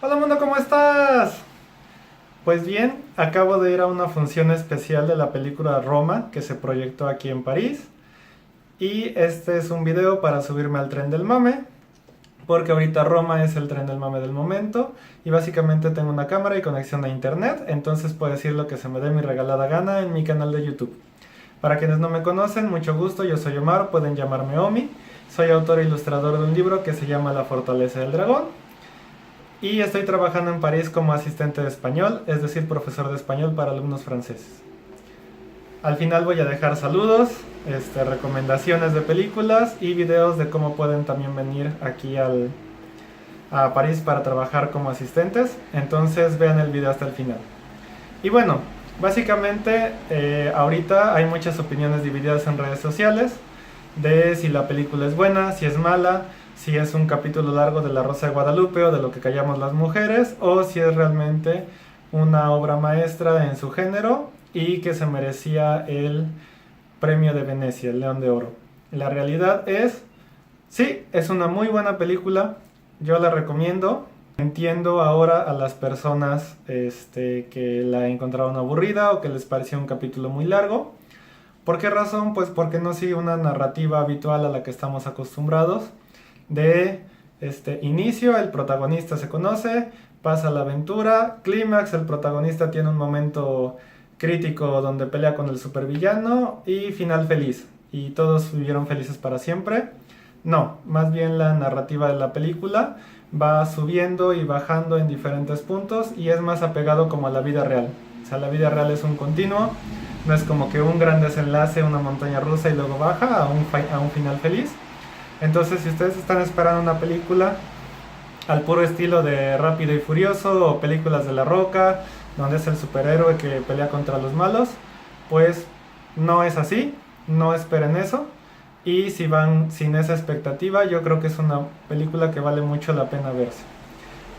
Hola mundo, ¿cómo estás? Pues bien, acabo de ir a una función especial de la película Roma que se proyectó aquí en París. Y este es un video para subirme al tren del mame, porque ahorita Roma es el tren del mame del momento. Y básicamente tengo una cámara y conexión a internet, entonces puedo decir lo que se me dé mi regalada gana en mi canal de YouTube. Para quienes no me conocen, mucho gusto, yo soy Omar, pueden llamarme Omi. Soy autor e ilustrador de un libro que se llama La Fortaleza del Dragón. Y estoy trabajando en París como asistente de español, es decir, profesor de español para alumnos franceses. Al final voy a dejar saludos, recomendaciones de películas y videos de cómo pueden también venir aquí a París para trabajar como asistentes. Entonces vean el video hasta el final. Y bueno, básicamente ahorita hay muchas opiniones divididas en redes sociales de si la película es buena, si es mala, si es un capítulo largo de La Rosa de Guadalupe o de Lo que callamos las mujeres, o si es realmente una obra maestra en su género y que se merecía el premio de Venecia, el León de Oro. La realidad es, sí, es una muy buena película, yo la recomiendo. Entiendo ahora a las personas que la encontraron aburrida o que les pareció un capítulo muy largo. ¿Por qué razón? Pues porque no sigue una narrativa habitual a la que estamos acostumbrados. De inicio, el protagonista se conoce, pasa la aventura, clímax, el protagonista tiene un momento crítico donde pelea con el supervillano y final feliz. Y todos vivieron felices para siempre. No, más bien la narrativa de la película va subiendo y bajando en diferentes puntos y es más apegado como a la vida real. O sea, la vida real es un continuo, no es como que un gran desenlace, una montaña rusa y luego baja a un final feliz. Entonces, si ustedes están esperando una película al puro estilo de Rápido y Furioso o películas de La Roca, donde es el superhéroe que pelea contra los malos, pues no es así, no esperen eso. Y si van sin esa expectativa, yo creo que es una película que vale mucho la pena verse.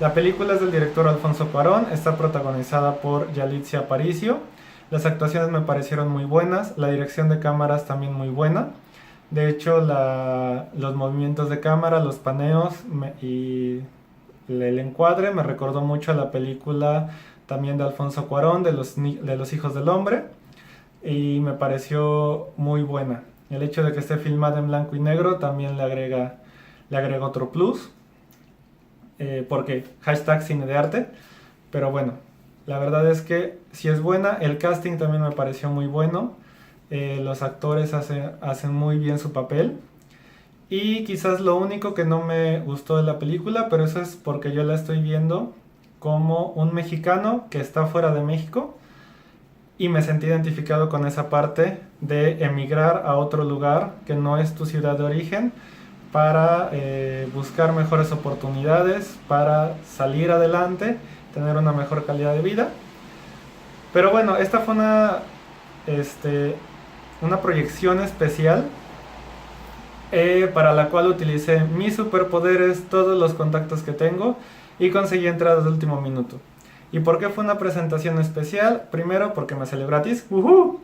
La película es del director Alfonso Cuarón, está protagonizada por Yalitza Aparicio. Las actuaciones me parecieron muy buenas, la dirección de cámaras también muy buena. De hecho, los movimientos de cámara, los paneos y el encuadre me recordó mucho a la película también de Alfonso Cuarón, de los Hijos del Hombre, y me pareció muy buena. El hecho de que esté filmada en blanco y negro también le agrega otro plus, porque hashtag cine de arte, pero bueno, la verdad es que si es buena, el casting también me pareció muy bueno, los actores hacen muy bien su papel. Y quizás lo único que no me gustó de la película, pero eso es porque yo la estoy viendo como un mexicano que está fuera de México y me sentí identificado con esa parte de emigrar a otro lugar que no es tu ciudad de origen para buscar mejores oportunidades, para salir adelante, tener una mejor calidad de vida. Pero bueno, esta fue una proyección especial para la cual utilicé mis superpoderes, todos los contactos que tengo y conseguí entradas de último minuto. ¿Y por qué fue una presentación especial? Primero, porque me salió gratis. ¡Uhú!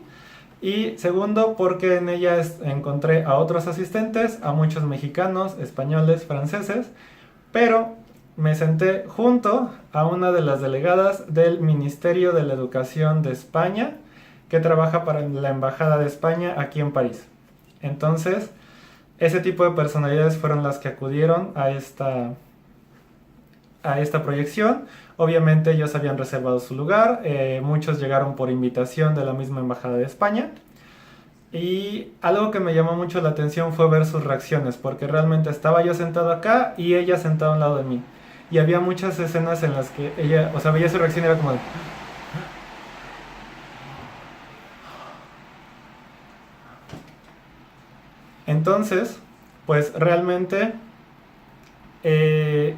Y segundo, porque en ella encontré a otros asistentes, a muchos mexicanos, españoles, franceses, pero me senté junto a una de las delegadas del Ministerio de la Educación de España, que trabaja para la Embajada de España aquí en París. Entonces, ese tipo de personalidades fueron las que acudieron a esta proyección. Obviamente ellos habían reservado su lugar, muchos llegaron por invitación de la misma Embajada de España. Y algo que me llamó mucho la atención fue ver sus reacciones, porque realmente estaba yo sentado acá y ella sentada a un lado de mí. Y había muchas escenas en las que ella, o sea, veía su reacción y era como de... Entonces, pues realmente eh,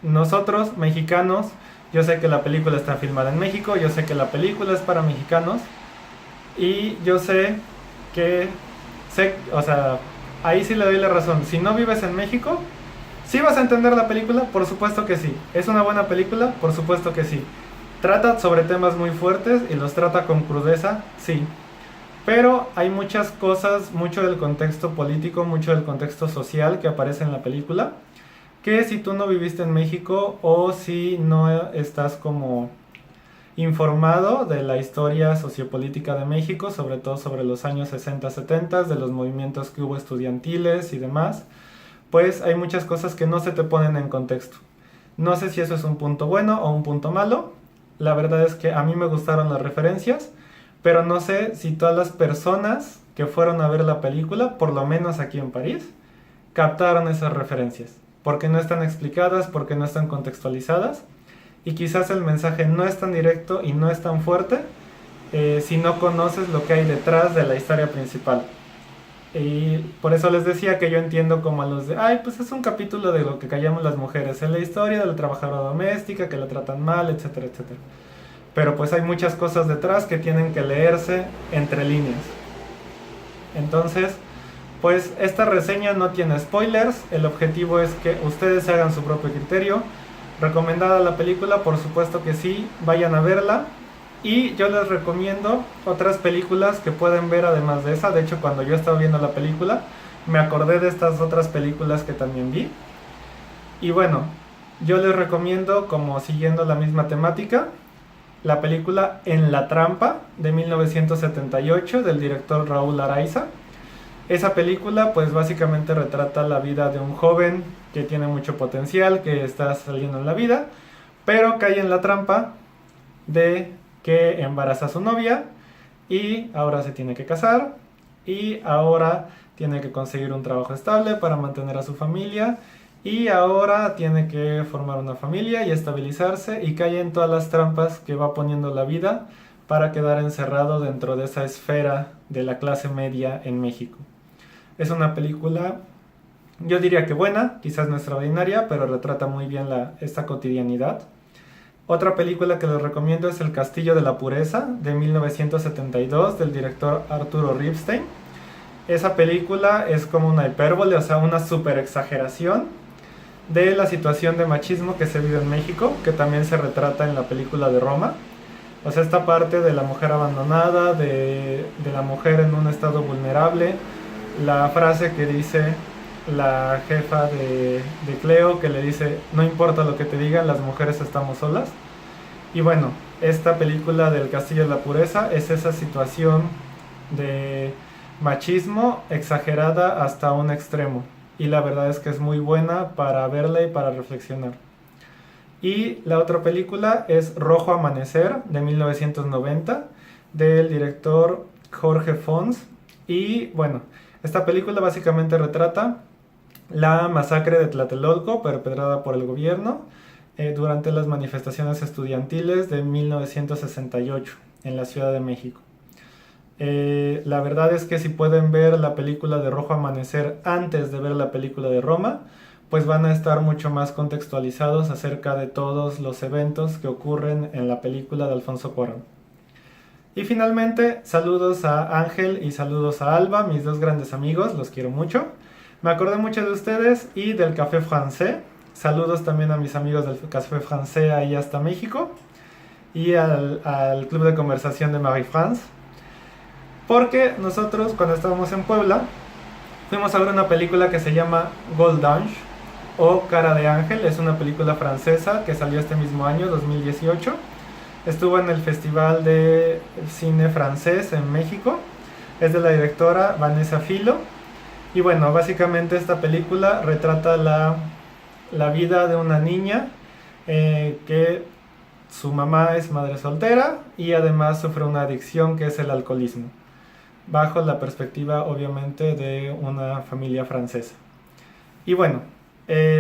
nosotros, mexicanos, yo sé que la película está filmada en México, yo sé que la película es para mexicanos y yo o sea, ahí sí le doy la razón. Si no vives en México, ¿sí vas a entender la película? Por supuesto que sí. ¿Es una buena película? Por supuesto que sí. ¿Trata sobre temas muy fuertes y los trata con crudeza? Sí. Pero hay muchas cosas, mucho del contexto político, mucho del contexto social que aparece en la película, que si tú no viviste en México o si no estás como informado de la historia sociopolítica de México, sobre todo sobre los años 60, 70, de los movimientos que hubo estudiantiles y demás, pues hay muchas cosas que no se te ponen en contexto. No sé si eso es un punto bueno o un punto malo. La verdad es que a mí me gustaron las referencias, pero no sé si todas las personas que fueron a ver la película, por lo menos aquí en París, captaron esas referencias. Porque no están explicadas, porque no están contextualizadas. Y quizás el mensaje no es tan directo y no es tan fuerte si no conoces lo que hay detrás de la historia principal. Y por eso les decía que yo entiendo como a los de, ay, pues es un capítulo de lo que callamos las mujeres, es la historia de la trabajadora doméstica, que la tratan mal, etcétera, etcétera. Pero pues hay muchas cosas detrás que tienen que leerse entre líneas. Entonces, pues esta reseña no tiene spoilers, el objetivo es que ustedes hagan su propio criterio. Recomendada la película, por supuesto que sí, vayan a verla. Y yo les recomiendo otras películas que pueden ver además de esa. De hecho, cuando yo estaba viendo la película, me acordé de estas otras películas que también vi. Y bueno, yo les recomiendo, como siguiendo la misma temática, la película En la trampa de 1978 del director Raúl Araiza. Esa película pues básicamente retrata la vida de un joven que tiene mucho potencial, que está saliendo en la vida, pero cae en la trampa de que embaraza a su novia y ahora se tiene que casar y ahora tiene que conseguir un trabajo estable para mantener a su familia y ahora tiene que formar una familia y estabilizarse y cae en todas las trampas que va poniendo la vida para quedar encerrado dentro de esa esfera de la clase media en México. Es una película, yo diría que buena, quizás no extraordinaria, pero retrata muy bien esta cotidianidad. Otra película que les recomiendo es El Castillo de la Pureza, de 1972, del director Arturo Ripstein. Esa película es como una hipérbole, o sea, una super exageración de la situación de machismo que se vive en México, que también se retrata en la película de Roma. O sea, esta parte de la mujer abandonada, de la mujer en un estado vulnerable, la frase que dice la jefa de Cleo, que le dice, no importa lo que te digan, las mujeres estamos solas. Y bueno, esta película del Castillo de la Pureza es esa situación de machismo exagerada hasta un extremo. Y la verdad es que es muy buena para verla y para reflexionar. Y la otra película es Rojo Amanecer, de 1990, del director Jorge Fons. Y bueno, esta película básicamente retrata la masacre de Tlatelolco perpetrada por el gobierno durante las manifestaciones estudiantiles de 1968 en la Ciudad de México. La verdad es que si pueden ver la película de Rojo Amanecer antes de ver la película de Roma, pues van a estar mucho más contextualizados acerca de todos los eventos que ocurren en la película de Alfonso Cuarón. Y finalmente, saludos a Ángel y saludos a Alba, mis dos grandes amigos, los quiero mucho. Me acordé mucho de ustedes y del Café Francés. Saludos también a mis amigos del Café Francés ahí hasta México. Y al Club de Conversación de Marie-France. Porque nosotros cuando estábamos en Puebla, fuimos a ver una película que se llama Gold Ange o Cara de Ángel. Es una película francesa que salió este mismo año, 2018. Estuvo en el Festival de Cine Francés en México. Es de la directora Vanessa Filo. Y bueno, básicamente esta película retrata la vida de una niña que su mamá es madre soltera y además sufre una adicción que es el alcoholismo, bajo la perspectiva obviamente de una familia francesa. Y bueno,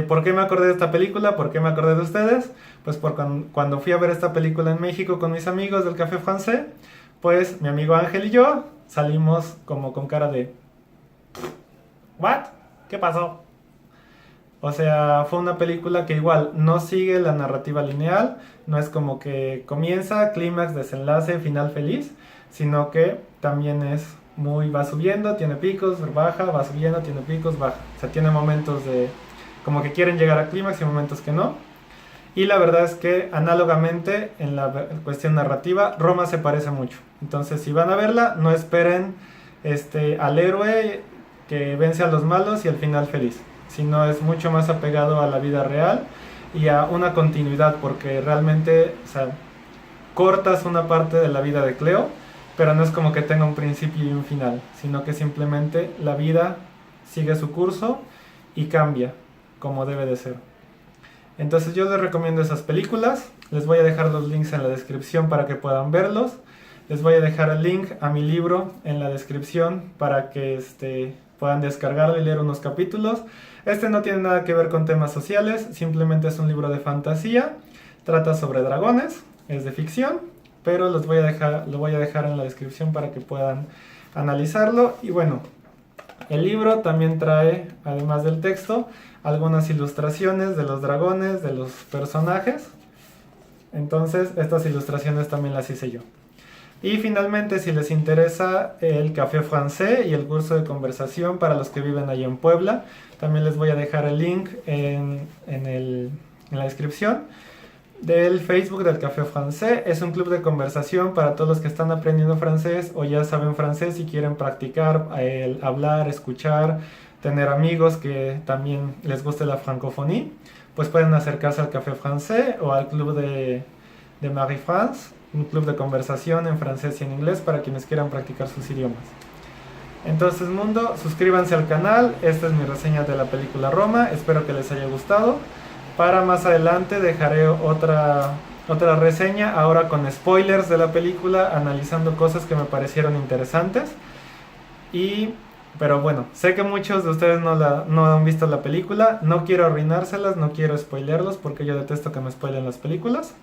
¿por qué me acordé de esta película? ¿Por qué me acordé de ustedes? Pues porque cuando fui a ver esta película en México con mis amigos del Café Francés, pues mi amigo Ángel y yo salimos como con cara de ¿what? ¿Qué pasó? O sea, fue una película que igual no sigue la narrativa lineal, no es como que comienza, clímax, desenlace, final feliz, sino que también es va subiendo, tiene picos, baja, va subiendo, tiene picos, baja. O sea, tiene momentos de como que quieren llegar a clímax y momentos que no. Y la verdad es que análogamente en la cuestión narrativa, Roma se parece mucho. Entonces, si van a verla, no esperen al héroe que vence a los malos y al final feliz. sino es mucho más apegado a la vida real y a una continuidad, porque realmente, o sea, cortas una parte de la vida de Cleo, pero no es como que tenga un principio y un final, sino que simplemente la vida sigue su curso y cambia como debe de ser. Entonces yo les recomiendo esas películas, les voy a dejar los links en la descripción para que puedan verlos, les voy a dejar el link a mi libro en la descripción para que puedan descargarlo y leer unos capítulos. Este no tiene nada que ver con temas sociales, simplemente es un libro de fantasía, trata sobre dragones, es de ficción, pero lo voy a dejar en la descripción para que puedan analizarlo. Y bueno, el libro también trae, además del texto, algunas ilustraciones de los dragones, de los personajes. Entonces, estas ilustraciones también las hice yo. Y finalmente, si les interesa el café francés y el curso de conversación para los que viven ahí en Puebla, también les voy a dejar el link en la descripción del Facebook del Café Francés. Es un club de conversación para todos los que están aprendiendo francés o ya saben francés y quieren practicar el hablar, escuchar, tener amigos que también les guste la francofonía. Pues pueden acercarse al Café Francés o al club de Marie France, un club de conversación en francés y en inglés para quienes quieran practicar sus idiomas. Entonces, mundo, suscríbanse al canal. Esta es mi reseña de la película Roma, espero que les haya gustado. Para más adelante dejaré otra reseña, ahora con spoilers de la película, analizando cosas que me parecieron interesantes. Pero bueno, sé que muchos de ustedes no han visto la película, no quiero arruinárselas, no quiero spoilearlos porque yo detesto que me spoilen las películas.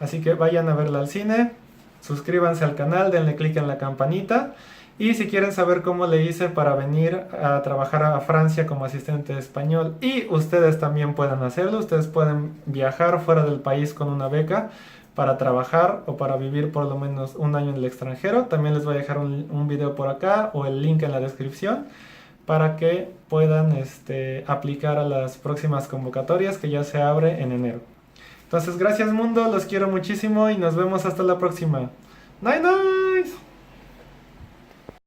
Así que vayan a verla al cine, suscríbanse al canal, denle click en la campanita. Y si quieren saber cómo le hice para venir a trabajar a Francia como asistente de español, y ustedes también pueden hacerlo, ustedes pueden viajar fuera del país con una beca para trabajar o para vivir por lo menos un año en el extranjero, también les voy a dejar un video por acá o el link en la descripción para que puedan aplicar a las próximas convocatorias que ya se abre en enero. Entonces, gracias mundo, los quiero muchísimo y nos vemos hasta la próxima. ¡Night, night!